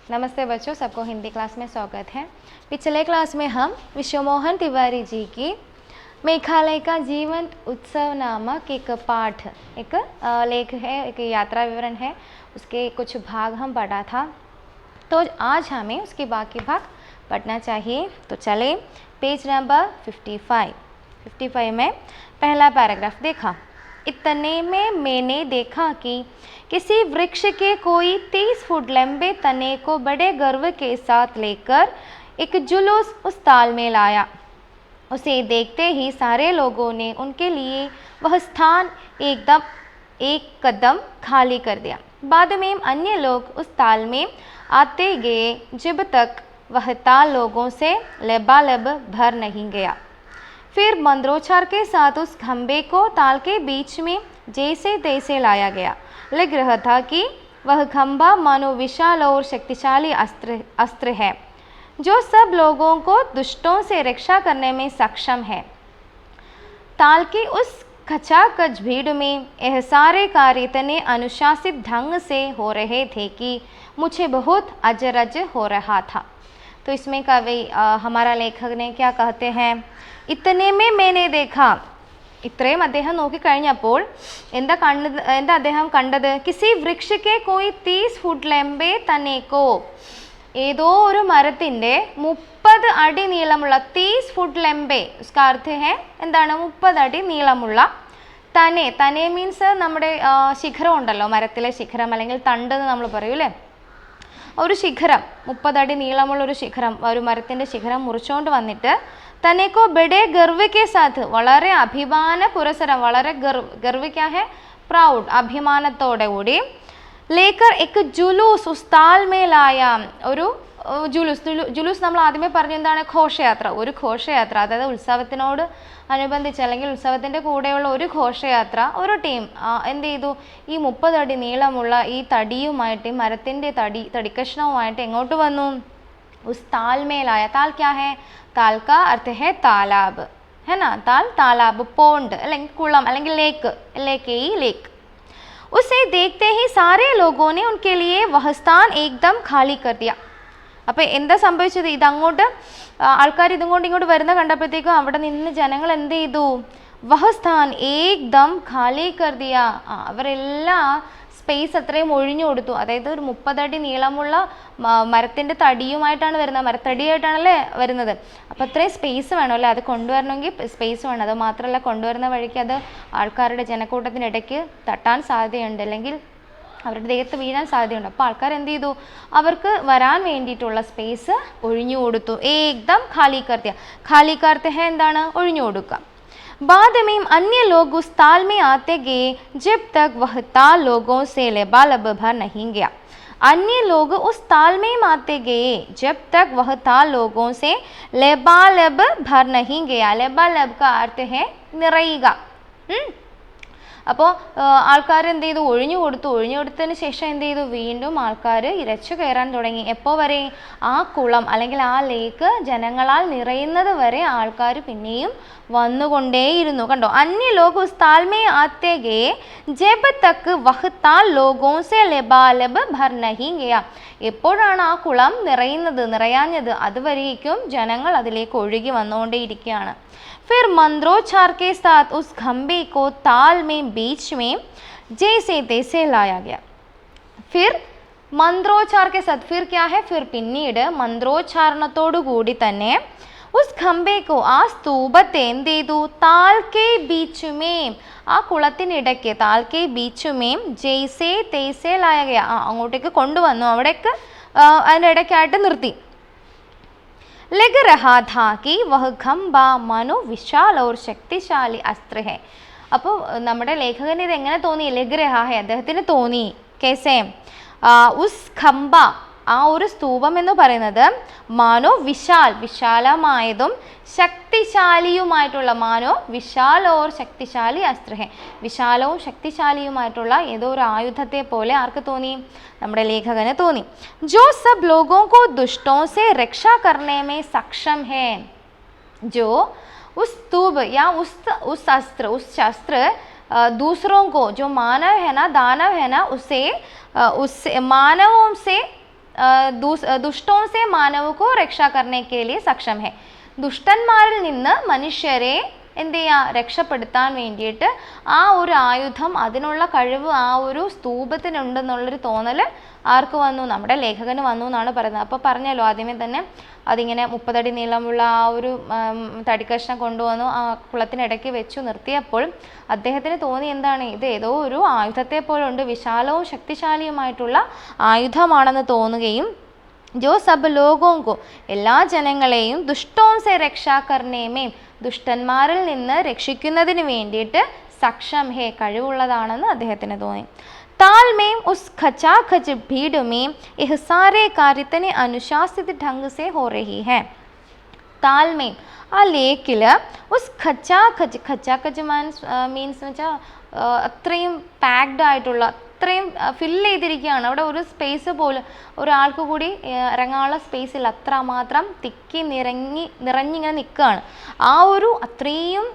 नमस्ते बच्चों, सबको हिंदी क्लास में स्वागत है। पिछले क्लास में हम विश्वमोहन तिवारी जी की मेघालय का जीवंत उत्सव नामक एक पाठ, एक लेख है, एक यात्रा विवरण है, उसके कुछ भाग हम पढ़ा था। तो आज हमें उसके बाकी भाग पढ़ना चाहिए। तो चले पेज नंबर 55 में पहला पैराग्राफ देखा। इतने में मैंने देखा कि किसी वृक्ष के कोई 30 फुट लंबे तने को बड़े गर्व के साथ लेकर एक जुलूस उस ताल में लाया। उसे देखते ही सारे लोगों ने उनके लिए वह स्थान एक कदम खाली कर दिया। बाद में अन्य लोग उस ताल में आते गए जब तक वह ताल लोगों से लबालब भर नहीं गया। फिर मंत्रोच्चार के साथ उस खंबे को ताल के बीच में जैसे तैसे लाया गया। लग रहा था कि वह खंबा मानो विशाल और शक्तिशाली अस्त्र है जो सब लोगों को दुष्टों से रक्षा करने में सक्षम है। ताल की उस खचाखच भीड़ में यह सारे कार्य इतने अनुशासित ढंग से हो रहे थे कि मुझे बहुत अजरज हो रहा था। तो इसमें कवि हमारा लेखक ने क्या कहते हैं, इतने में मैंने देखा, ഇത്രയും അദ്ദേഹം നോക്കിക്കഴിഞ്ഞപ്പോൾ എന്താ അദ്ദേഹം കണ്ടത്, കിസി വൃക്ഷ के कोई 30 ഫുട്ട് ലംബേ തനേക്കോ, ഏതോ ഒരു മരത്തിൻ്റെ 30 അടി നീളമുള്ള 30 ഫുട്ട് ലംബേ, उसका अर्थ है എന്താണ് 30 അടി നീളമുള്ള തനെ മീൻസ് നമ്മുടെ ശിഖരം ഉണ്ടല്ലോ, മരത്തിലെ ശിഖരം അല്ലെങ്കിൽ തണ്ട് എന്ന് നമ്മൾ പറയും അല്ലേ, ഒരു ശിഖരം 30 അടി നീളമുള്ള ഒരു ശിഖരം, ഒരു മരത്തിൻ്റെ ശിഖരം മുറിച്ചുകൊണ്ട് വന്നിട്ട് തനേക്കോ ബഡേ ഗർവ് के साथ, വളരെ അഭിമാന പുരസരം, വളരെ ഗർവ് क्या है, പ്രൗഡ്, അഭിമാനത്തോടെ കൂടി ലേക്കർ एक ജുലൂസ് ഉസ് താൽ में लाया, ഒരു ജുലൂസ് നമ്മൾ ആദ്യമേ പറഞ്ഞ എന്താണ്, ഘോഷയാത്ര, ഒരു ഘോഷയാത്ര, അതായത് ഉത്സവത്തിനോട് അനുബന്ധിച്ച് അല്ലെങ്കിൽ ഉത്സവത്തിൻ്റെ കൂടെയുള്ള ഒരു ഘോഷയാത്ര, ഒരു ടീം എന്ത് ചെയ്തു, ഈ 30 അടി നീളമുള്ള ഈ തടിയുമായിട്ട്, ഈ മരത്തിൻ്റെ തടിക്കഷ്ണവുമായിട്ട് എങ്ങോട്ട് വന്നു, ഉസ് താൽ में लाया। ताल क्या है, ताल का अर्थ है तालाब, है ना, ताल तालाब, पोंड അല്ലെങ്കിൽ കുളം അല്ലെങ്കിൽ लेक। उसे देखते ही सारे लोगों ने उनके लिए वह स्थान एकदम खाली कर दिया। അപ്പോൾ എന്താ സംഭവിച്ചത്, ഇതങ്ങോട്ട് ആൾക്കാർ ഇതും കൊണ്ട് ഇങ്ങോട്ട് വരുന്ന കണ്ടപ്പോഴത്തേക്കും അവിടെ നിന്ന് ജനങ്ങൾ എന്ത് ചെയ്തു, വഹ സ്ഥാൻ ഏകദം ഖാലി കർ ദിയ, അവരെല്ലാം സ്പേസ് അത്രയും ഒഴിഞ്ഞു കൊടുത്തു. അതായത് ഒരു 30 അടി നീളമുള്ള മരത്തിൻ്റെ തടിയുമായിട്ടാണ് വരുന്നത്, മരത്തടിയായിട്ടാണല്ലേ വരുന്നത്, അപ്പോൾ അത്രയും സ്പേസ് വേണം അല്ലേ, അത് കൊണ്ടുവരണമെങ്കിൽ സ്പേസ് വേണം. അത് മാത്രമല്ല, കൊണ്ടുവരുന്ന വഴിക്ക് അത് ആൾക്കാരുടെ ജനക്കൂട്ടത്തിനിടയ്ക്ക് തട്ടാൻ സാധ്യതയുണ്ട്, അല്ലെങ്കിൽ അവരുടെ ദേഹത്ത് വീഴാൻ സാധ്യതയുണ്ട്. അപ്പോൾ ആൾക്കാർ എന്ത് ചെയ്തു, അവർക്ക് വരാൻ വേണ്ടിയിട്ടുള്ള സ്പേസ് ഒഴിഞ്ഞു കൊടുത്തു. ഏകദം ഖാലി കർത്തിയ, ഖാലി കർത്ത ഹെ എന്താണ്, ഒഴിഞ്ഞു കൊടുക്കുക. बाद में अन्य लोग उस ताल में आते गए जब तक वह ताल लोगों से लबालब भर नहीं गया। अन्य लोग उस ताल में आते गए जब तक वह ताल लोगों से लबालब भर नहीं गया। लबालब का अर्थ है നിറയുക. അപ്പോൾ ആൾക്കാർ എന്ത് ചെയ്തു, ഒഴിഞ്ഞു കൊടുത്തതിന് ശേഷം എന്ത് ചെയ്തു, വീണ്ടും ആൾക്കാർ ഇരച്ചു കയറാൻ തുടങ്ങി. എപ്പോൾ വരെ, ആ കുളം അല്ലെങ്കിൽ ആ ലേക്ക് ജനങ്ങളാൽ നിറയുന്നത് വരെ ആൾക്കാർ പിന്നെയും വന്നുകൊണ്ടേയിരുന്നു. കണ്ടോ, അന്യ ലോക ഉസ് താൽ മേ ആത്തെ ഗേ ജബ് തക്ക് വഹ് താൽ ലോഗോं से ലബാലബ് ഭർ നഹീ ഗയാ. എപ്പോഴാണ് ആ കുളം നിറയാഞ്ഞത്, അതുവരേക്കും ജനങ്ങൾ അതിലേക്ക് ഒഴുകി വന്നുകൊണ്ടേയിരിക്കുകയാണ്. फिर मंत्रोच्चार के साथ उस खंबे को ताल में बीच में जैसे तैसे लाया गया। फिर मंत्रोच्चार के साथ, फिर क्या है, फिर പിന്നീട് മന്ത്രോച്ചാരണത്തോടു കൂടി തന്നെ ഉസ് ഖംബേക്കോ, ആ സ്തൂപത്തെ എന്ത് ചെയ്തു, താൽ കെ ബീച്ചുമേം, ആ കുളത്തിനിടയ്ക്ക്, താൽ കെ ബീച്ചുമേം ജൈസേ തൈസേ ലായ ഗയ, അങ്ങോട്ടേക്ക് കൊണ്ടുവന്നു, അവിടേക്ക് അതിൻ്റെ ഇടയ്ക്കായിട്ട് നിർത്തി. लग रहा था कि वह खंबा मानो विशाल और शक्तिशाली अस्त्र है. അപ്പോൾ നമ്മുടെ ലേഖകന് ഇത് എങ്ങനെ തോന്നി, ലഗ് രഹാ ഹെ, അദ്ദേഹത്തിന് തോന്നി, കേസേ, ഉസ് ഖംബ, ആ ഒരു സ്തൂപം എന്ന് പറയുന്നത് മാനോ വിശാലമായതും ശക്തിശാലിയുമായിട്ടുള്ള, മാനോ വിശാൽ ഓർ ശക്തിശാലി അസ്ത്ര ഹെ, വിശാലവും ശക്തിശാലിയുമായിട്ടുള്ള ഏതോ ഒരു ആയുധത്തെ പോലെ ആർക്ക് തോന്നി, നമ്മുടെ ലേഖകന് തോന്നി. ജോ സബ് ലോഗോं को दुष्टों से रक्षा करने में सक्षम है, जो उस स्तूप या उस शस्त्र दूसरों को, जो मानव है ना, दानव है ना, उससे मानवों से दुष्टों से मानव को रक्षा करने के लिए सक्षम है. ദുഷ്ടന്മാരിൽ നിന്ന് മനുഷ്യരെ എന്ത് ചെയ്യുക, രക്ഷപ്പെടുത്താൻ വേണ്ടിയിട്ട് ആ ഒരു ആയുധം, അതിനുള്ള കഴിവ് ആ ഒരു സ്തൂപത്തിനുണ്ടെന്നുള്ളൊരു തോന്നൽ ആർക്ക് വന്നു? നമ്മുടെ ലേഖകന് വന്നു എന്നാണ് പറയുന്നത്. അപ്പോൾ പറഞ്ഞല്ലോ ആദ്യമേ തന്നെ, അതിങ്ങനെ 30 അടി നീളമുള്ള ആ ഒരു തടിക്കഷ്ണം കൊണ്ടുവന്നു ആ കുളത്തിനിടയ്ക്ക് വെച്ചു നിർത്തിയപ്പോൾ അദ്ദേഹത്തിന് തോന്നി എന്താണ്, ഇത് ഏതോ ഒരു ആയുധത്തെ പോലെ ഉണ്ട്, വിശാലവും ശക്തിശാലിയുമായിട്ടുള്ള ആയുധമാണെന്ന് തോന്നുകയും जो सब लोगों को, എല്ലാ ജനങ്ങളെയും ദുഷ്ടോं से रक्षा करने में, ദുഷ്ടന്മാരിൽ നിന്ന് രക്ഷിക്കുന്നതിന് വേണ്ടിയിട്ട് സക്ഷം ഹേ, കഴിവുള്ളതാണെന്ന് അദ്ദേഹത്തിന് തോന്നി. ताल में उस खचाखच भीड़ में यह सारे कार्य इतने अनुशासित ढंग से हो रही है. ताल में, ആ ലേക്കിൽ ഉസ് ഖച്ചാഖച്ച്, ഖച്ചാഖച്ച് മീൻസ് എന്ന് വെച്ചാൽ അത്രയും പാക്ഡ് ആയിട്ടുള്ള, അത്രയും ഫില്ല് ചെയ്തിരിക്കുകയാണ്. അവിടെ ഒരു സ്പേസ് പോലും ഒരാൾക്ക് കൂടി ഇറങ്ങാനുള്ള സ്പേസിൽ, അത്രമാത്രം തിക്കി നിറഞ്ഞിങ്ങനെ നിൽക്കുകയാണ്. ആ ഒരു അത്രയും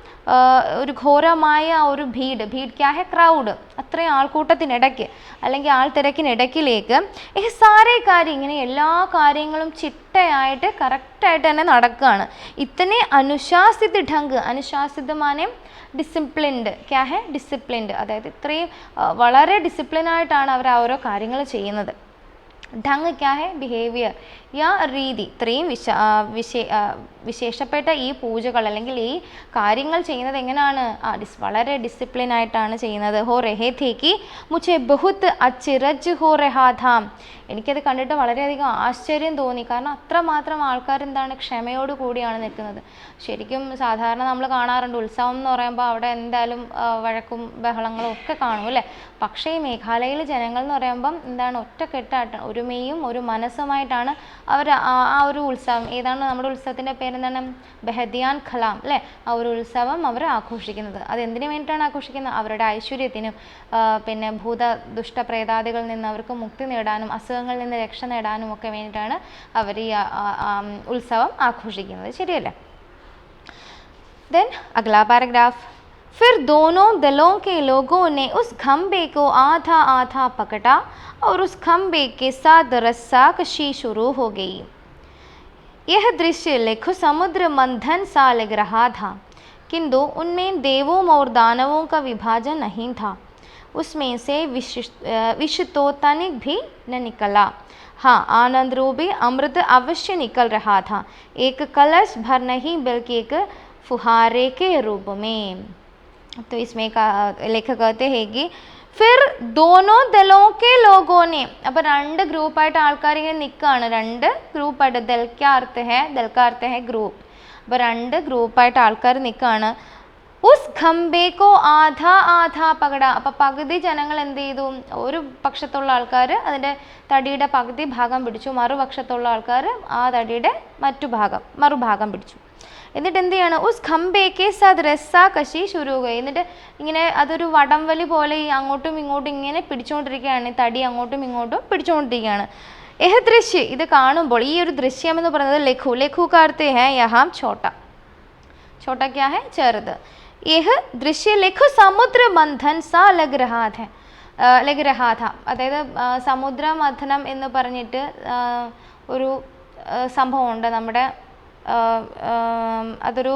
ഒരു ഘോരമായ ഒരു ഭീഡ് ക്യാ ഹെ, ക്രൗഡ്, അത്രയും ആൾക്കൂട്ടത്തിനിടയ്ക്ക് അല്ലെങ്കിൽ ആൾത്തിരക്കിനിടയ്ക്കിലേക്ക് ഈ സാരേ കാര്യം, ഇങ്ങനെ എല്ലാ കാര്യങ്ങളും ചിട്ടയായിട്ട് കറക്റ്റായിട്ട് തന്നെ നടക്കുകയാണ്. ഇത്തനെ അനുശാസിത ഢങ്ക്, അനുശാസിതമാനെ ഡിസിപ്ലിൻഡ്, ക്യാ ഹെ, ഡിസിപ്ലിൻഡ്, അതായത് ഇത്രയും വളരെ ഡിസിപ്ലിനായിട്ടാണ് അവർ ആ ഓരോ കാര്യങ്ങൾ ചെയ്യുന്നത്. ढंग क्या है, ബിഹേവിയർ, യാ രീതി, ഇത്രയും വിശേഷപ്പെട്ട ഈ പൂജകൾ അല്ലെങ്കിൽ ഈ കാര്യങ്ങൾ ചെയ്യുന്നത് എങ്ങനെയാണ്? വളരെ ഡിസിപ്ലിൻ ആയിട്ടാണ് ചെയ്യുന്നത്. ഹോ രഹേ ഥേ കി മുझे बहुत अचरज हो रहा था, എനിക്കത് കണ്ടിട്ട് വളരെയധികം ആശ്ചര്യം തോന്നി. കാരണം അത്രമാത്രം ആൾക്കാർ എന്താണ്, ക്ഷമയോട് കൂടിയാണ് നിൽക്കുന്നത്. ശരിക്കും സാധാരണ നമ്മൾ കാണാറുണ്ട്, ഉത്സവം എന്ന് പറയുമ്പോൾ അവിടെ എന്തായാലും വഴക്കും ബഹളങ്ങളും ഒക്കെ കാണും അല്ലേ. പക്ഷേ ഈ മേഘാലയയിലെ ജനങ്ങൾ എന്ന് പറയുമ്പം എന്താണ്, ഒറ്റക്കെട്ടായിട്ട് ഒരുമയും ഒരു മനസ്സുമായിട്ടാണ് അവർ ആ ഒരു ഉത്സവം, ഏതാണ് നമ്മുടെ ഉത്സവത്തിൻ്റെ പേരെന്താണ്, ബെഹദിയാൻ ഖലാം അല്ലേ, ആ ഒരു ഉത്സവം അവർ ആഘോഷിക്കുന്നത്. അതെന്തിനു വേണ്ടിയിട്ടാണ് ആഘോഷിക്കുന്നത്? അവരുടെ ഐശ്വര്യത്തിനും പിന്നെ ദുഷ്ടപ്രേതാദികളിൽ നിന്ന് അവർക്ക് മുക്തി നേടാനും അസുഖങ്ങളിൽ നിന്ന് രക്ഷ നേടാനും ഒക്കെ വേണ്ടിയിട്ടാണ് അവർ ഈ ഉത്സവം ആഘോഷിക്കുന്നത്. ശരിയല്ലേ? देन अगला पैराग्राफ. फिर दोनों दलों के लोगों ने उस खंबे को आधा आधा पकड़ा और उस खंबे के साथ रस्साकशी शुरू हो गई. यह दृश्य लेखो समुद्र मंथन सा लग रहा था, किंतु उनमें देवों और दानवों का विभाजन नहीं था. उसमें से विष तो तनिक भी न निकला. हाँ, आनंद रूपी अमृत अवश्य निकल रहा था, एक कलश भर नहीं बल्कि एक फुहारे के रूप में. तो इसमें लेखक कहते हैं कि फिर दोनों दलों के लोगों ने, അപ്പോൾ രണ്ട് ഗ്രൂപ്പായിട്ട് ആൾക്കാർ ഇങ്ങനെ നിൽക്കുകയാണ്. രണ്ട് ഗ്രൂപ്പായിട്ട്, ദൽ का अर्थ है ഗ്രൂപ്പ്. അപ്പോൾ രണ്ട് ഗ്രൂപ്പായിട്ട് ആൾക്കാർ നിൽക്കുകയാണ്. ഉസ് ഖംബേക്കോ ആധാ ആധാ പകട, അപ്പം പകുതി ജനങ്ങൾ എന്ത് ചെയ്തു, ഒരു പക്ഷത്തുള്ള ആൾക്കാർ അതിൻ്റെ തടിയുടെ പകുതി ഭാഗം പിടിച്ചു, മറുപക്ഷത്തുള്ള ആൾക്കാർ ആ തടിയുടെ മറുഭാഗം പിടിച്ചു. എന്നിട്ട് എന്ത് ചെയ്യാണ്, ഉസ് ഖംബേക്കെ സാദ് രസ്സാ കശി ശുരുകെ, എന്നിട്ട് ഇങ്ങനെ അതൊരു വടംവലി പോലെ ഈ അങ്ങോട്ടും ഇങ്ങോട്ടും ഇങ്ങനെ പിടിച്ചുകൊണ്ടിരിക്കുകയാണ്, തടി അങ്ങോട്ടും ഇങ്ങോട്ടും പിടിച്ചുകൊണ്ടിരിക്കുകയാണ്. എഹ് ദൃശ്യ, ഇത് കാണുമ്പോൾ ഈ ഒരു ദൃശ്യം എന്ന് പറയുന്നത് ലഘു കാർത്തെ ഹേ യഹാം छोटा क्या है, ചെറുത്. यह दृश्य लेखो समुद्र मंथन सा लग रहा था, അതായത് സമുദ്ര മഥനം എന്ന് പറഞ്ഞിട്ട് ഒരു സംഭവമുണ്ട് നമ്മുടെ, അതൊരു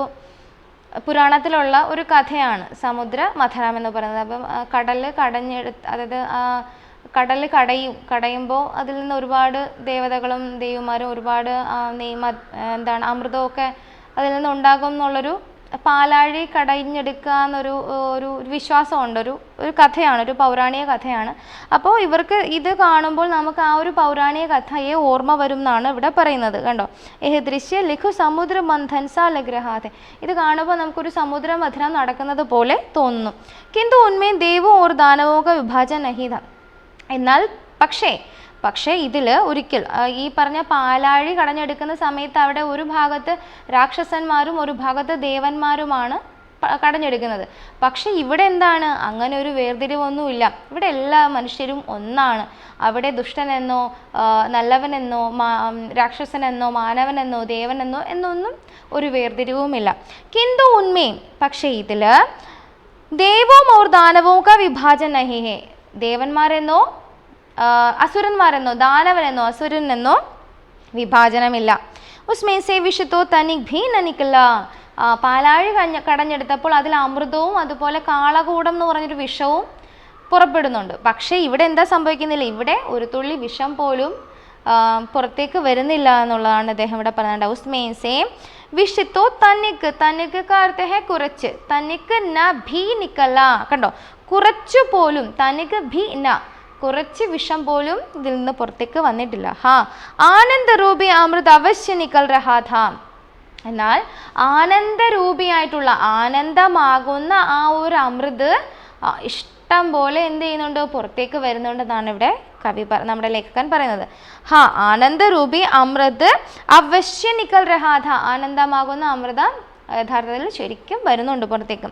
പുരാണത്തിലുള്ള ഒരു കഥയാണ് സമുദ്ര മഥനം എന്ന് പറയുന്നത്. അപ്പം അതായത് കടൽ കടയുമ്പോൾ അതിൽ നിന്ന് ഒരുപാട് ദേവതകളും ദൈവന്മാരും ഒരുപാട് എന്താണ് അമൃതമൊക്കെ അതിൽ നിന്ന് ഉണ്ടാകും എന്നുള്ളൊരു, പാലാഴി കടഞ്ഞെടുക്കുക എന്നൊരു വിശ്വാസമുണ്ട്, ഒരു കഥയാണ്, ഒരു പൗരാണിക കഥയാണ്. അപ്പോൾ ഇവർക്ക് ഇത് കാണുമ്പോൾ നമുക്ക് ആ ഒരു പൗരാണിക കഥയെ ഓർമ്മ വരും എന്നാണ് ഇവിടെ പറയുന്നത്. കണ്ടോ, ഏഹ് ദൃശ്യ ലഘു സമുദ്ര മന്ഥൻ സാ ലഗ്രഹാതെ, ഇത് കാണുമ്പോൾ നമുക്കൊരു സമുദ്ര മഥനം നടക്കുന്നത് പോലെ തോന്നുന്നു. കിന്തു ഉന്മേൻ ദേവോ ഓർ ദാനവോക വിഭാജൻ നഹീത, എന്നാൽ പക്ഷേ ഇതിൽ ഒരിക്കൽ ഈ പറഞ്ഞ പാലാഴി കടഞ്ഞെടുക്കുന്ന സമയത്ത് അവിടെ ഒരു ഭാഗത്ത് രാക്ഷസന്മാരും ഒരു ഭാഗത്ത് ദേവന്മാരുമാണ് കടഞ്ഞെടുക്കുന്നത്. പക്ഷെ ഇവിടെ എന്താണ്, അങ്ങനെ ഒരു വേർതിരിവൊന്നുമില്ല. ഇവിടെ എല്ലാ മനുഷ്യരും ഒന്നാണ്. അവിടെ ദുഷ്ടനെന്നോ നല്ലവനെന്നോ രാക്ഷസനെന്നോ മാനവനെന്നോ ദേവനെന്നോ എന്നൊന്നും ഒരു വേർതിരിവുമില്ല. കിന്തു ഉന്മേം, പക്ഷേ ഇതിൽ ദേവോ ഓർ ദാനവോ കാ വിഭാജൻ നഹി ഹേ, ദേവന്മാരെന്നോ അസുരന്മാരെന്നോ ദാനവനെന്നോ അസുരനെന്നോ വിഭാജനമില്ല. ഉസ്മേ സേ വിഷത്തോ തനിക് ഭീ ന നിക്കല. പാലാഴി കടഞ്ഞെടുത്തപ്പോൾ അതിൽ അമൃതവും അതുപോലെ കാളകൂടം എന്ന് പറഞ്ഞൊരു വിഷവും പുറപ്പെടുന്നുണ്ട്. പക്ഷേ ഇവിടെ എന്താ സംഭവിക്കുന്നില്ല, ഇവിടെ ഒരു തുള്ളി വിഷം പോലും പുറത്തേക്ക് വരുന്നില്ല എന്നുള്ളതാണ് അദ്ദേഹം ഇവിടെ പറയുന്നത്. ഉസ്മേ സേ വിഷത്തോ തനിക്ക്, തനിക്ക് കാർത്തെ ഹെ കുറച്ച്, തനിക്ക് ന ഭീ നിക്കല. കണ്ടോ, കുറച്ചു പോലും, തനിക്ക് ഭീ ന, കുറച്ച് വിഷം പോലും ഇതിൽ നിന്ന് പുറത്തേക്ക് വന്നിട്ടില്ല. ഹാ ആനന്ദരൂപി അമൃത് അവശ്യ നിക്കൽ രഹാ ഥാ. എന്നാൽ ആനന്ദരൂപിയായിട്ടുള്ള ആനന്ദമാകുന്ന ആ ഒരു അമൃത് ഇഷ്ടം പോലെ എന്ത് ചെയ്യുന്നുണ്ട്, പുറത്തേക്ക് വരുന്നുണ്ടെന്നാണ് ഇവിടെ കവി നമ്മുടെ ലേഖകൻ പറയുന്നത്. ഹാ ആനന്ദരൂപി അമൃത് അവശ്യ നിക്കൽ രഹാ ഥാ. ആനന്ദമാകുന്ന അമൃതം യഥാർത്ഥത്തിൽ ശരിക്കും വരുന്നുണ്ട് പുറത്തേക്ക്.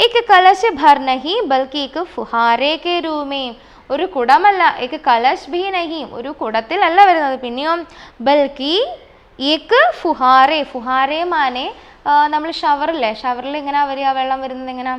ഏക് കലശ് ഭർ നഹി ബൽക്കി ഏക് ഫുഹാരേ കെ രൂപേ. ഒരു കുടമല്ല, ഏക് കലശ് ഭീ നഹി, ഒരു കുടത്തിലല്ല വരുന്നത്, പിന്നെയോ ബൽക്കി ഏക് ഫുഹാരേ. ഫുഹാരേ മാനെ നമ്മൾ ഷവറില്ലേ, ഷവറിൽ എങ്ങനെയാ വരിക, വെള്ളം വരുന്നത് എങ്ങനെയാ,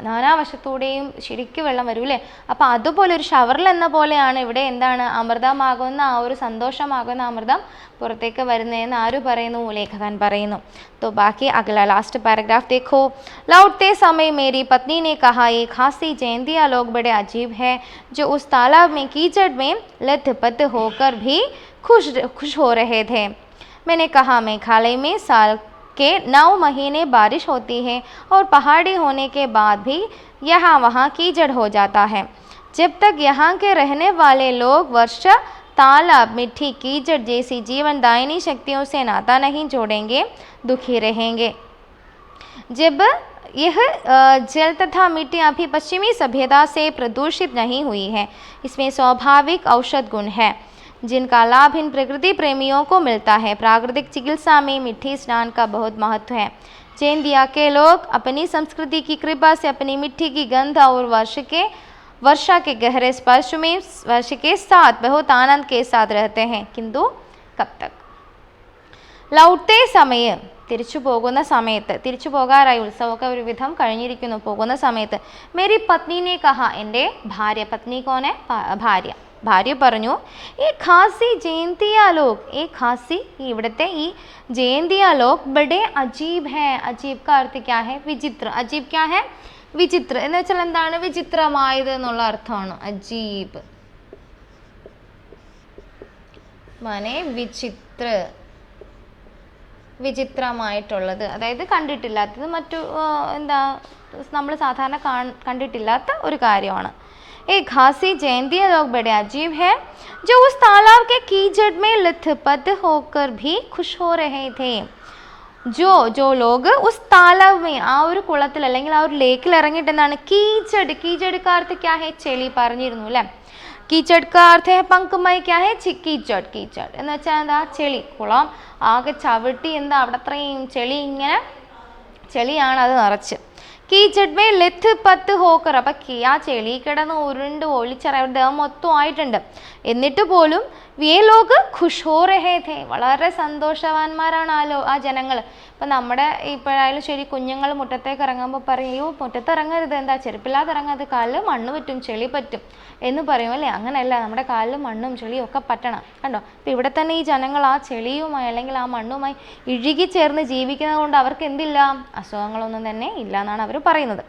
നാനാവശത്തൂടെയും ശരിക്കും വെള്ളം വരും അല്ലേ. അപ്പം അതുപോലെ ഒരു ഷവറിൽ എന്ന പോലെയാണ് ഇവിടെ എന്താണ് അമൃതമാകുന്ന ആ ഒരു സന്തോഷമാകുന്ന അമൃതം പുറത്തേക്ക് വരുന്നതെന്ന് ആര് പറയുന്നു, ലേഖകൻ പറയുന്നു. तो बाकी अगला लास्ट पैराग्राफ देखो. लौटते समय मेरी पत्नी ने कहा, ये खासी जयंतिया लोग बड़े अजीब है, जो उस तालाब में कीचड़ में लथपथ होकर भी खुश हो रहे थे. मैंने कहा, मेघालय में साल के 9 महीने बारिश होती है और पहाड़ी होने के बाद भी यहाँ वहाँ कीचड़ हो जाता है. जब तक यहाँ के रहने वाले लोग वर्षा तालाब मिट्टी कीचड़ जैसी जीवनदायिनी शक्तियों से नाता नहीं जोड़ेंगे, दुखी रहेंगे. जब यह जल तथा मिट्टी अभी पश्चिमी सभ्यता से प्रदूषित नहीं हुई है, इसमें स्वाभाविक औषध गुण है जिनका लाभ इन प्रकृति प्रेमियों को मिलता है. प्राकृतिक चिकित्सा में मिट्टी स्नान का बहुत महत्व है. जैंतिया के लोग अपनी संस्कृति की कृपा से अपनी मिट्टी की गंध और वर्षा के गहरे स्पर्श में वर्ष के साथ बहुत आनंद के साथ रहते हैं. किंतु कब तक? ലൗട്ടേ സമയം, തിരിച്ചു പോകുന്ന സമയത്ത്, തിരിച്ചു പോകാറായി, ഉത്സവമൊക്കെ ഒരുവിധം കഴിഞ്ഞിരിക്കുന്നു, പോകുന്ന സമയത്ത് മേരി പത്നിനെ കഹ, എൻ്റെ ഭാര്യ, പത്നി കോനെ, ഭാര്യ, ഭാര്യ പറഞ്ഞു, ഈ ഖാസി ജയന്തിയ ലോക്, ഈ ഖാസി ഇവിടുത്തെ ഈ ജയന്തിയ ലോക് ബഡേ അജീബ് ഹേ. അജീബ് കാ അർത്ഥ ക്യാ ഹേ, വിചിത്ര. അജീബ് ക്യാ ഹേ, വിചിത്ര എന്ന് വെച്ചാൽ എന്താണ്, വിചിത്രമായത് എന്നുള്ള അർത്ഥമാണ്. അജീബ് മാനെ വിചിത്ര, വിചിത്രമായിട്ടുള്ളത്, അതായത് കണ്ടിട്ടില്ലാത്തത്, മറ്റു എന്താ നമ്മൾ സാധാരണ കണ്ടിട്ടില്ലാത്ത ഒരു കാര്യമാണ്. एक घासी जयंतिया लोग बड़े अजीब है, जो उस तालाब के कीचड़ में लथपथ होकर भी खुश हो रहे थे. जो लोग उस तालाब में, ആ ഒരു കുളത്തിൽ അല്ലെങ്കിൽ ആ ഒരു ലേക്കിൽ ഇറങ്ങിയിട്ട് എന്താണ്, കീച്ചഡ്, കീച്ചഡ് का अर्थ क्या है, ചെളി പറഞ്ഞിരുന്നു അല്ലേ. കീച്ചഡ് का अर्थ है पंकमय, क्या है कीचड़. കീച്ചഡ് എന്ന് വെച്ചാൽ എന്താ, ചെളി, കുളം ആകെ ചവിട്ടി എന്താ അവിടെ അത്രയും ചെളി, ഇങ്ങനെ ചെളിയാണ് അത് നിറച്ച്. कीचड़ में लथपथ होकर, അപ്പം ആ ചെളി കിടന്ന് ഉരുണ്ട് ഒളിച്ചറ ദേഹം മൊത്തം ആയിട്ടുണ്ട്. എന്നിട്ട് പോലും വേ ലോഗ് ഖുഷ് ഹോ രഹേ ഥേ, വളരെ സന്തോഷവാന്മാരാണ് ആ ജനങ്ങൾ. ഇപ്പം നമ്മുടെ ഇപ്പോഴായാലും ശരി, കുഞ്ഞുങ്ങൾ മുറ്റത്തേക്ക് ഇറങ്ങുമ്പോൾ പറയും, അയ്യോ മുറ്റത്ത് ഇറങ്ങരുത്, എന്താ ചെരുപ്പില്ലാതെ ഇറങ്ങാത്, കാലിൽ മണ്ണ് പറ്റും, ചെളി പറ്റും എന്ന് പറയും അല്ലേ. അങ്ങനെയല്ല, നമ്മുടെ കാലിൽ മണ്ണും ചെളിയും ഒക്കെ പറ്റണം. കണ്ടോ, ഇപ്പം ഇവിടെ തന്നെ ഈ ജനങ്ങൾ ആ ചെളിയുമായി അല്ലെങ്കിൽ ആ മണ്ണുമായി ഇഴുകിച്ചേർന്ന് ജീവിക്കുന്നത് കൊണ്ട് അവർക്ക് എന്തില്ല, അസുഖങ്ങളൊന്നും തന്നെ ഇല്ല എന്നാണ് അവർ പറയുന്നത്.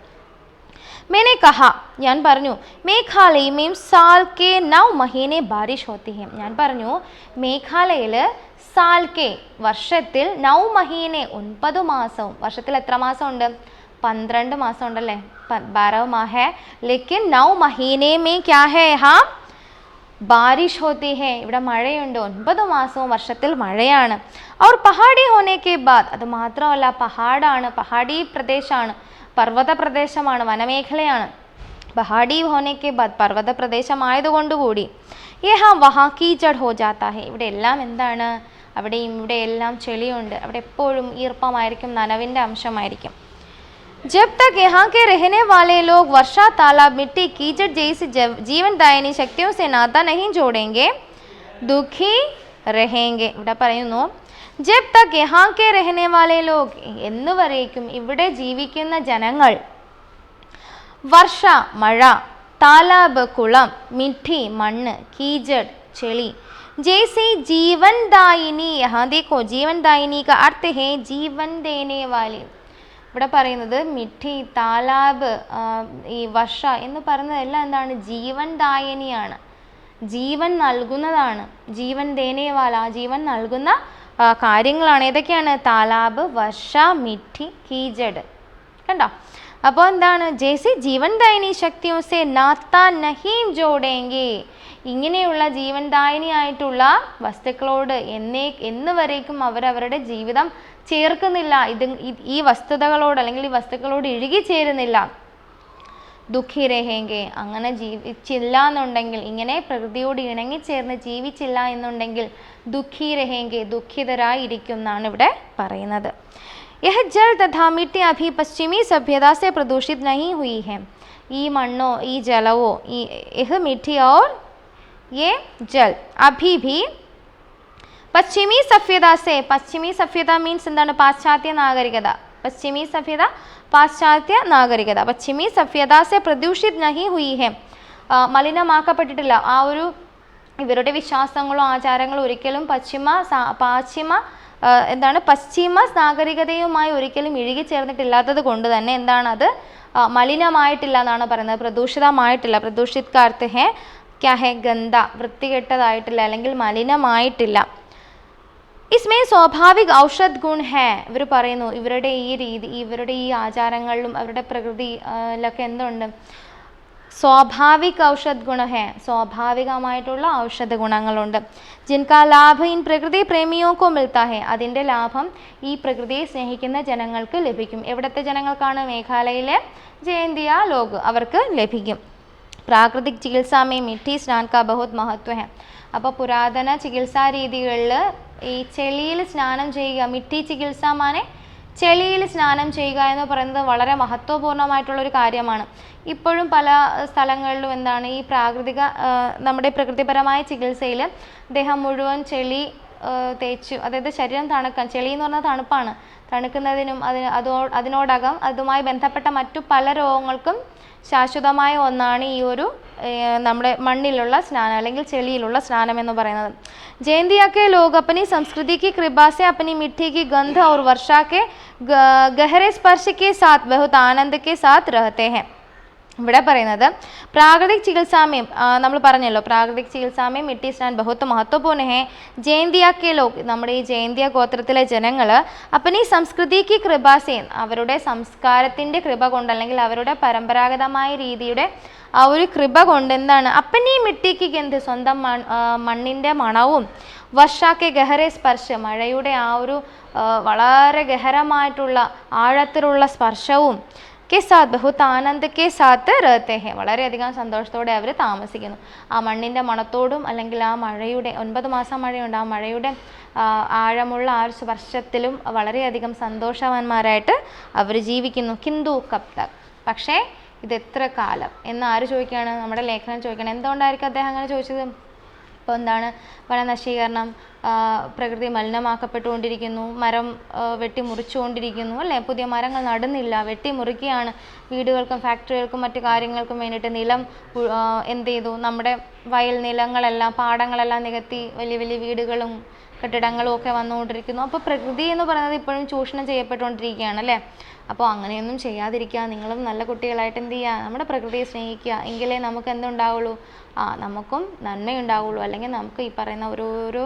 मैंने कहा, ഞാൻ പറഞ്ഞു, മേഘാലയ में साल के 9 महीने बारिश होती है. ഞാൻ പറഞ്ഞു, മേഘാലയയിൽ साल के വർഷത്തിൽ 9 महीने 9 മാസവും, വർഷത്തിൽ എത്ര മാസം ഉണ്ട്, 12 മാസം ഉണ്ടല്ലേ, 12 माह है, लेकिन 9 महीने में क्या है, हाँ ബാരിഷ് ഹോത്തി ഹേ, ഇവിടെ മഴയുണ്ട്, 9 മാസവും വർഷത്തിൽ മഴയാണ്. और पहाड़ी होने के बाद, അത് മാത്രമല്ല പഹാഡാണ്, പഹാഡി പ്രദേശമാണ്, പർവ്വത പ്രദേശമാണ്, വനമേഖലയാണ്. പഹാഡി ഹോനെക്കെ ബാദ്, പർവ്വത പ്രദേശമായതുകൊണ്ടുകൂടി യഹാ വഹാ കീച്ചഡ് ഹോ ജാത്താ ഹേ, ഇവിടെ എല്ലാം എന്താണ്, അവിടെയും ഇവിടെ എല്ലാം ചെളിയുണ്ട്, അവിടെ എപ്പോഴും ഈർപ്പമായിരിക്കും, നനവിൻ്റെ അംശമായിരിക്കും. जब तक यहाँ के रहने वाले लोग वर्षा तालाब मिट्टी कीचड़ जैसी जीवनदायिनी शक्तियों से नाता नहीं जोड़ेंगे, दुखी रहेंगे. ഇവിടെ പറയുന്നു, ജബ് തക് യഹാ കെ രഹനെ വാലെ ലോഗ്, എന്നുവരേക്കും ഇവിടെ ജീവിക്കുന്ന ജനങ്ങൾ, വർഷ മഴ, तालाब कुളം, मिट्टी मണ്ണ്, कीचड़ चली, जैसे जीवनदायिनी। यहाँ देखो जीवनदायिनी का अर्थ है जीवन देने वाली. ഇവിടെ പറയുന്നത് മിഠി, താലാബ്, ഈ വർഷ എന്ന് പറയുന്നതെല്ലാം എന്താണ്? ജീവൻദായിനിയാണ്, ജീവൻ നൽകുന്നതാണ്. ജീവൻ ദേനേവാല, ജീവൻ നൽകുന്ന കാര്യങ്ങളാണ്. ഏതൊക്കെയാണ്? താലാബ്, വർഷ, മിഠി, കീചഡ്. കണ്ടോ? അപ്പോൾ എന്താണ്? ജैसे ജീവൻദായിനി ശക്തിയോं से नाता नहीं जोड़ेंगे. ഇങ്ങനെയുള്ള ജീവൻദായിനി ആയിട്ടുള്ള വസ്തുക്കളോട് എന്ന് വരേക്കും അവരവരുടെ ജീവിതം ചേർക്കുന്നില്ല. ഈ വസ്തുതകളോട് അല്ലെങ്കിൽ ഈ വസ്തുക്കളോട് ഇഴുകിച്ചേരുന്നില്ല. ദുഃഖി രഹേങ്കെ, അങ്ങനെ ജീവിച്ചില്ല എന്നുണ്ടെങ്കിൽ, ഇങ്ങനെ പ്രകൃതിയോട് ഇണങ്ങിച്ചേർന്ന് ജീവിച്ചില്ല എന്നുണ്ടെങ്കിൽ ദുഃഖി രഹേങ്കെ, ദുഃഖിതരായി ഇരിക്കും എന്നാണ് ഇവിടെ പറയുന്നത്. യഹ് ജൽ തഥാ മിട്ടി അഭി പശ്ചിമി സഭ്യത സെ പ്രദൂഷിത് നഹീ ഹുയി ഹെ. ഈ മണ്ണോ ഈ ജലവോ, ഈ യഹ് മിട്ടി ഓർ ये जल अभी भी പശ്ചിമി സഭ്യത സെ, പശ്ചിമി സഭ്യത മീൻസ് എന്താണ്? പാശ്ചാത്യ നാഗരികത. പശ്ചിമി സഭ്യത പാശ്ചാത്യ നാഗരികത. പശ്ചിമി സഭ്യത സെ പ്രദൂഷിത് നഹി ഹുയി ഹെ, മലിനമാക്കപ്പെട്ടിട്ടില്ല. ആ ഒരു ഇവരുടെ വിശ്വാസങ്ങളോ ആചാരങ്ങളോ ഒരിക്കലും പശ്ചിമ നാഗരികതയുമായി ഒരിക്കലും ഇഴുകിച്ചേർന്നിട്ടില്ലാത്തത് കൊണ്ട് തന്നെ എന്താണ്? അത് മലിനമായിട്ടില്ല എന്നാണ് പറയുന്നത്, പ്രദൂഷിതമായിട്ടില്ല. പ്രദൂഷിത് കാ അർത്ഥ ഹെ ക്യാ ഹെ? ഗന്ധ, വൃത്തികെട്ടതായിട്ടില്ല അല്ലെങ്കിൽ മലിനമായിട്ടില്ല. ഇസ്മേ സ്വാഭാവിക് ഔഷധ് ഗുൺ ഹെ. ഇവർ പറയുന്നു ഇവരുടെ ഈ രീതി, ഇവരുടെ ഈ ആചാരങ്ങളിലും അവരുടെ പ്രകൃതിയിലൊക്കെ എന്തുണ്ട്? സ്വാഭാവിക് ഔഷധ് ഗുണ ഹെ, സ്വാഭാവികമായിട്ടുള്ള ഔഷധ ഗുണങ്ങളുണ്ട്. ജിൻകാ ലാഭ ഇൻ പ്രകൃതി പ്രേമിയോ കോ മിൽത്താ ഹെ. അതിൻ്റെ ലാഭം ഈ പ്രകൃതിയെ സ്നേഹിക്കുന്ന ജനങ്ങൾക്ക് ലഭിക്കും. എവിടത്തെ ജനങ്ങൾക്കാണ്? മേഘാലയയിലെ ജയന്തിയ ലോഗ്, അവർക്ക് ലഭിക്കും. പ്രാകൃതിക് ചികിത്സാമേ മിഠി സ്നാൻ കാ ബഹുത് മഹത്വ ഹെ. അപ്പോൾ പുരാതന ചികിത്സാ രീതികളിൽ ഈ ചെളിയിൽ സ്നാനം ചെയ്യുക, മിഠി ചികിത്സ മാനെ ചെളിയിൽ സ്നാനം ചെയ്യുക എന്ന് പറയുന്നത് വളരെ മഹത്വപൂർണ്ണമായിട്ടുള്ളൊരു കാര്യമാണ്. ഇപ്പോഴും പല സ്ഥലങ്ങളിലും എന്താണ് ഈ നമ്മുടെ പ്രകൃതിപരമായ ചികിത്സയിൽ ദേഹം മുഴുവൻ ചെളി തേച്ചു, അതായത് ശരീരം തണുക്കാൻ, ചെളി എന്ന് പറഞ്ഞാൽ തണുപ്പാണ്, തണുക്കുന്നതിനും അതിനോടകം അതുമായി ബന്ധപ്പെട്ട മറ്റു പല രോഗങ്ങൾക്കും ശാശ്വതമായ ഒന്നാണ് ഈ ഒരു നമ്മുടെ മണ്ണിലുള്ള സ്നാനം അല്ലെങ്കിൽ ചെളിയിലുള്ള സ്നാനം എന്ന് പറയുന്നത്. जयंतिया के लोग अपनी संस्कृति की कृपा से अपनी मिट्टी की गंध और वर्षा के गहरे स्पर्श के साथ बहुत आनंद के साथ रहते हैं. ഇവിടെ പറയുന്നത് പ്രാകൃതിക് ചികിത്സാമേം, നമ്മൾ പറഞ്ഞല്ലോ പ്രാകൃതിക് ചികിത്സാമേം മിട്ടി സ്നാൻ ബഹുത്ത് മഹത്വപൂർണ്ണ ഹെ. ജയന്തിയ കെ ലോഗ്, നമ്മുടെ ഈ ജയന്തിയ ഗോത്രത്തിലെ ജനങ്ങൾ അപ്പനി സംസ്കൃതിക്ക് കൃപാസേൻ, അവരുടെ സംസ്കാരത്തിൻ്റെ കൃപ കൊണ്ട് അല്ലെങ്കിൽ അവരുടെ പരമ്പരാഗതമായ രീതിയുടെ ആ ഒരു കൃപ കൊണ്ട് എന്താണ്? അപ്പനി മിട്ടിക്ക് ഗന്ധ്, സ്വന്തം മണ്ണിൻ്റെ മണവും, വർഷാക്കെ ഗഹരെ സ്പർശ, മഴയുടെ ആ ഒരു വളരെ ഗഹരമായിട്ടുള്ള ആഴത്തിലുള്ള സ്പർശവും के साथ बहुत आनंद के साथ रहते हैं, വളരെയധികം സന്തോഷത്തോടെ അവർ താമസിക്കുന്നു. ആ മണ്ണിൻ്റെ മണത്തോടും അല്ലെങ്കിൽ ആ മഴയുടെ 9 മാസം മഴയുണ്ട്, ആ മഴയുടെ ആഴമുള്ള ആ ഒരു സ്പർശത്തിലും വളരെയധികം സന്തോഷവാന്മാരായിട്ട് അവർ ജീവിക്കുന്നു. കിന്തു കബ് തക്, പക്ഷേ ഇത് എത്ര കാലം എന്ന് ആര് ചോദിക്കുകയാണ്? നമ്മുടെ ലേഖനം ചോദിക്കണം. എന്തുകൊണ്ടായിരിക്കും അദ്ദേഹം അങ്ങനെ ചോദിച്ചത്? ഇപ്പോൾ എന്താണ്? വനനശീകരണം, പ്രകൃതി മലിനമാക്കപ്പെട്ടുകൊണ്ടിരിക്കുന്നു, മരം വെട്ടിമുറിച്ചുകൊണ്ടിരിക്കുന്നു, അല്ലേ? പുതിയ മരങ്ങൾ നടുന്നില്ല, വെട്ടിമുറിക്കുകയാണ്. വീടുകൾക്കും ഫാക്ടറികൾക്കും മറ്റു കാര്യങ്ങൾക്കും വേണ്ടിയിട്ട് നിലം എന്ത് ചെയ്തു? നമ്മുടെ വയൽ നിലങ്ങളെല്ലാം, പാടങ്ങളെല്ലാം നികത്തി വലിയ വലിയ വീടുകളും കെട്ടിടങ്ങളും ഒക്കെ വന്നുകൊണ്ടിരിക്കുന്നു. അപ്പോൾ പ്രകൃതി എന്ന് പറയുന്നത് ഇപ്പോഴും ചൂഷണം ചെയ്യപ്പെട്ടുകൊണ്ടിരിക്കുകയാണ്, അല്ലേ? അപ്പോൾ അങ്ങനെയൊന്നും ചെയ്യാതിരിക്കുക, നിങ്ങളും നല്ല കുട്ടികളായിട്ട് എന്ത് ചെയ്യുക? നമ്മുടെ പ്രകൃതിയെ സ്നേഹിക്കുക. എങ്കിലേ നമുക്ക് എന്തുണ്ടാവുള്ളൂ? നമുക്കും നന്മയുണ്ടാവുള്ളൂ, അല്ലെങ്കിൽ നമുക്ക് ഈ പറയുന്ന ഓരോരോ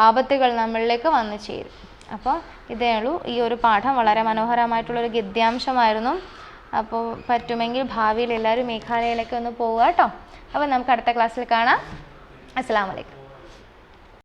ആപത്തുകൾ നമ്മളിലേക്ക് വന്നു ചേരും. അപ്പോൾ ഇതേ ഉള്ളൂ ഈ ഒരു പാഠം. വളരെ മനോഹരമായിട്ടുള്ളൊരു ഗദ്യാംശമായിരുന്നു. അപ്പോൾ പറ്റുമെങ്കിൽ ഭാവിയിൽ എല്ലാവരും മേഘാലയയിലേക്ക് ഒന്ന് പോവുക കേട്ടോ. അപ്പോൾ നമുക്ക് അടുത്ത ക്ലാസ്സിൽ കാണാം. അസ്സലാമു അലൈക്കും.